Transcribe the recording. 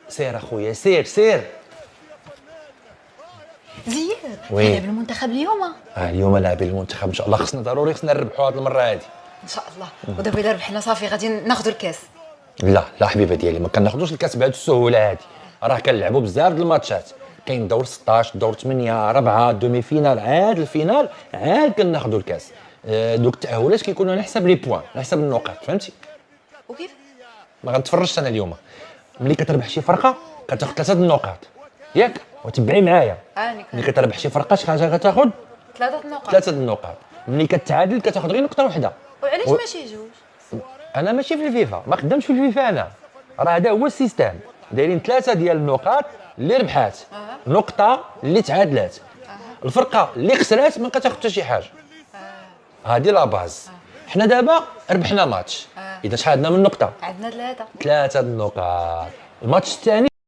سير اخويا سير سير. زياد وي. لعب المنتخب اليوم. اليوم لاعبين المنتخب ان شاء الله، خصنا ضروري خصنا نربحوا هذه المره هذه. ان شاء الله. ودابا الا ربحنا صافي غادي ناخذوا الكاس. لا لا حبيبه ديالي، ما كناخذوش الكاس بهذه السهوله هذه. راه كنلعبوا بزاف د الماتشات، كاين دور 16 دور 8 4 دومي فينال عاد الفينال عاد كناخذوا الكاس. دوك التاهلات كيكونوا على حساب لي بوان، على حساب النقاط، فهمتي؟ وكيف؟ ما غنتفرجش انا اليوم. ملي كتربح شي فرقه كتاخذ 3 النقاط ياك، وتبعي معايا. هاني ملي كتربح شي فرقه شحال كتاخذ؟ 3 النقاط. 3 النقاط. ملي كتعادل كتاخذ غير نقطه واحده. وعلاش ماشي جوج؟ انا ماشي في الفيفا، ما خدامش في الفيفا انا. راه هذا هو السيستم، دايرين 3 ديال النقاط اللي ربحات، نقطه اللي تعادلات، الفرقه اللي خسرات ما كتاخذ حتى شي حاجه. هذه لا باز. حنا دابا ربحنا ماتش، اذا شحال عندنا من نقطه؟ عندنا 3. 3 النقاط. الماتش الثاني